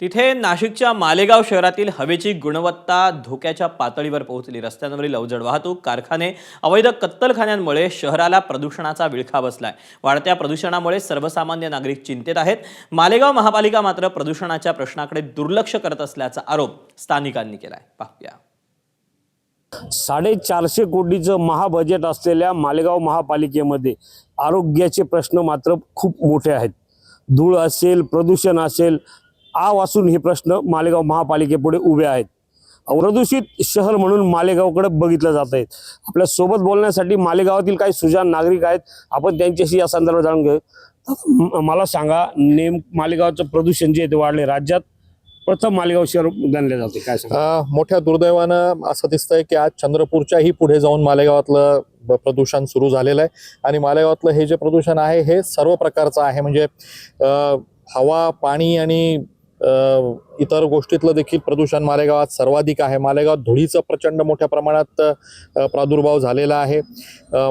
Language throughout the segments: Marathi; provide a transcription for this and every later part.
तिथे नाशिकच्या मालेगाव शहरातील हवेची गुणवत्ता धोक्याच्या पातळीवर पोहोचली। रस्त्यांवरील अवजड वाहतूक, कारखाने, अवैध कत्तलखान्यांमुळे शहराला प्रदूषणाचा विळखा बसलाय। वाढत्या प्रदूषणामुळे सर्वसामान्य नागरिक चिंतेत आहेत। मालेगाव महापालिका मात्र प्रदूषणाच्या प्रश्नाकडे दुर्लक्ष करत असल्याचा आरोप स्थानिकांनी केलाय। पाहूया। 450 कोटीचं महाबजेट असलेल्या मालेगाव महापालिकेमध्ये आरोग्याचे प्रश्न मात्र खूप मोठे आहेत। धूळ असेल, प्रदूषण असेल, आ वासून हे प्रश्न मालेगाव महापालिकेपुढे उभे आहेत। प्रदूषित शहर म्हणून मालेगावकडे बघितलं जात आहे। आपल्या सोबत बोलण्यासाठी मालेगावातील काही सुजाण नागरिक आहेत, आपण त्यांच्याशी या संदर्भात जाणून घेऊ। मला सांगा, मालेगावचं प्रदूषण जे वाढले, राज्यात प्रथम मालेगाव शहर गणले जाते, काय सांगा? मोठ्या दुर्दैवानं असं दिसतंय की आज चंद्रपूरच्याही पुढे जाऊन मालेगावातलं प्रदूषण सुरू झालेलं आहे। आणि मालेगावातलं हे जे प्रदूषण आहे हे सर्व प्रकारचं आहे, म्हणजे हवा, पाणी आणि इतर गोष्टीतलं देखील प्रदूषण मालेगावात सर्वाधिक आहे। मालेगावात धुळीचं प्रचंड मोठ्या प्रमाणात प्रादुर्भाव झालेला आहे।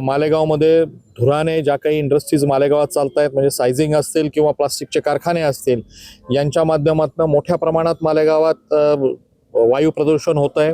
मालेगावमध्ये धुराने ज्या काही इंडस्ट्रीज मालेगावात चालत आहेत, म्हणजे सायझिंग असतील किंवा प्लास्टिकचे कारखाने असतील, यांच्या माध्यमातून मोठ्या प्रमाणात मालेगावात वायू प्रदूषण होत आहे।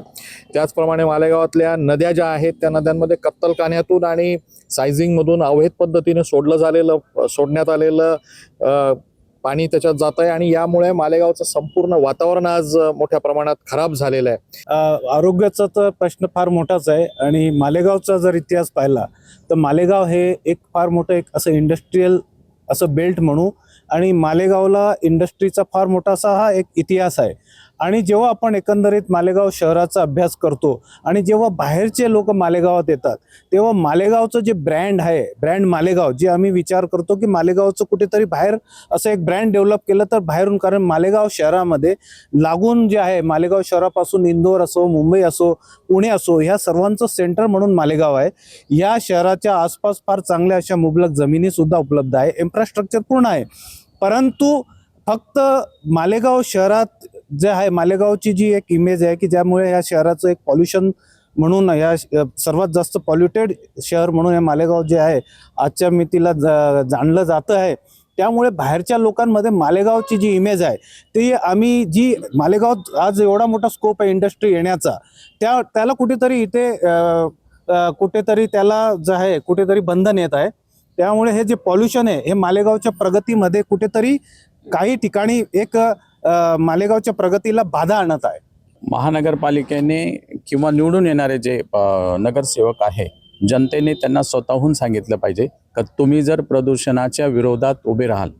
त्याचप्रमाणे मालेगावातल्या नद्या ज्या आहेत त्या नद्यांमध्ये कत्तलखान्यातून आणि सायझिंगमधून अवैध पद्धतीने सोडण्यात आलेलं पाणी त्याच्यात जात आहे आणि यामुळे मालेगावचं संपूर्ण वातावरण आज मोठ्या प्रमाणात खराब झालेलं आहे। आरोग्याचा तर प्रश्न फार मोठाच आहे आणि मालेगावचा जर इतिहास पाहिला तर मालेगाव हे एक फार मोठं एक असं इंडस्ट्रीयल असं बेल्ट म्हणू, आणि मालेगावला इंडस्ट्रीचा फार मोठा असा हा एक इतिहास आहे। आणि जेव्हा आपण एकंदरीत मालेगाव शहराचा अभ्यास करतो आणि जेव्हा बाहेरचे लोक मालेगावात येतात, तेव्हा मालेगावचं जे ब्रँड आहे, ब्रँड मालेगाव, जे आम्ही विचार करतो की मालेगावचं कुठेतरी बाहेर असं एक ब्रँड डेव्हलप केलं तर बाहेरून, कारण मालेगाव शहरामध्ये लागून जे आहे, मालेगाव शहरापासून इंदोर असो, मुंबई असो, पुणे असो, ह्या सर्वांचं सेंटर म्हणून मालेगाव आहे। या शहराच्या आसपास फार चांगल्या अशा मुबलक जमिनी सुद्धा उपलब्ध आहे, इन्फ्रास्ट्रक्चर पूर्ण आहे। परंतु फक्त मालेगाव शहरात जे आहे, मालेगावची जी एक इमेज आहे की ज्यामुळे या शहराचं एक पॉल्युशन म्हणून, या सर्वात जास्त पॉल्युटेड शहर म्हणून हे मालेगाव जे आहे आजच्या मितीला जाणलं जातं आहे। त्यामुळे बाहेरच्या लोकांमध्ये मालेगावची जी इमेज आहे ती आम्ही, जी मालेगाव आज एवढा मोठा स्कोप आहे इंडस्ट्री येण्याचा, त्याला कुठेतरी इथे कुठेतरी त्याला जे आहे कुठेतरी बंधन येत आहे। त्यामुळे हे जे पॉल्युशन आहे हे मालेगावच्या प्रगतीमध्ये कुठेतरी काही ठिकाणी एक मालेगावच्या प्रगतीला बाधा आणत आहे। महानगरपालिकेने किंवा निवडून येणारे जे नगरसेवक आहे, जनतेने त्यांना स्वतःहून सांगितलं पाहिजे की तुम्ही जर प्रदूषणाच्या विरोधात उभे राहाल,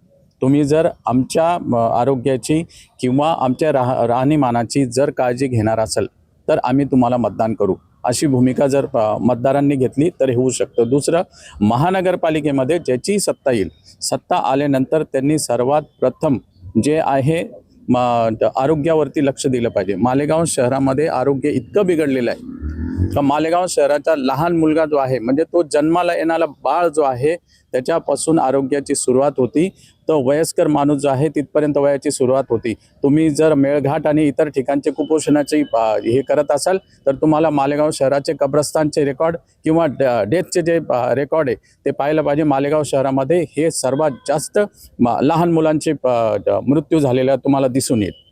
तुम्ही जर आमच्या आरोग्याची किंवा आमच्या राहणीमानाची जर काळजी घेणार असाल तर आम्ही तुम्हाला मतदान करू, अशी भूमिका जर मतदारांनी घेतली तर हे होऊ शकतं। दुसरं, महानगरपालिकेमध्ये ज्याची सत्ता येईल, सत्ता आल्यानंतर त्यांनी सर्वात प्रथम जे आहे आरोग्यावरती लक्ष दिलं पाहिजे। मालेगाव शहरामध्ये आरोग्य इतकं बिघडलेलं आहे का मालेगाव शहराचा लहान मुलगा जो आहे, म्हणजे तो जन्माला येणारा बाळ जो आहे, त्याच्यापासून आरोग्याची सुरुवात होती, तो वयस्कर माणूस जो आहे तिथपर्यंत वयाची सुरुवात होती। तुम्ही जर मेळघाट आणि इतर ठिकाणचे कुपोषणाचे हे करत असाल तर तुम्हाला मालेगाव शहराचे कब्रस्तानचे रेकॉर्ड किंवा डेथचे जे रेकॉर्ड आहे ते पाहायला पाहिजे। मालेगाव शहरामध्ये हे सर्वात जास्त लहान मुलांचे मृत्यू झालेला तुम्हाला दिसून येईल।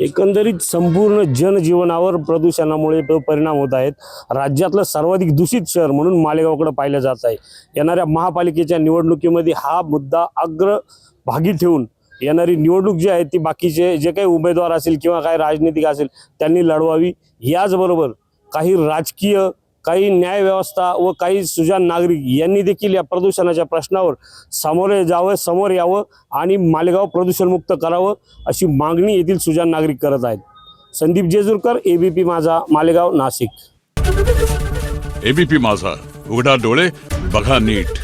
एकंदरीत संपूर्ण जनजीवनावर प्रदूषणामुळे परिणाम होत आहेत। राज्यातलं सर्वाधिक दूषित शहर म्हणून मालेगावकडे पाहिलं जात आहे। येणाऱ्या महापालिकेच्या निवडणुकीमध्ये हा मुद्दा अग्रभागी ठेवून येणारी निवडणूक जी आहे ती बाकीचे जे काही उमेदवार असेल किंवा काही राजनीतिक असेल त्यांनी लढवावी। याचबरोबर काही राजकीय, काही न्याय व्यवस्था व काही सुजाण नागरिक यांनी देखील या प्रदूषणाच्या प्रश्नावर समोर यावं आणि मालेगाव प्रदूषणमुक्त करावं, अशी मागणी येथील सुजाण नागरिक करत आहेत। संदीप जेजुरकर, एबीपी माझा, मालेगाव, नाशिक। एबीपी माझा, उघडा डोळे बघा नीट।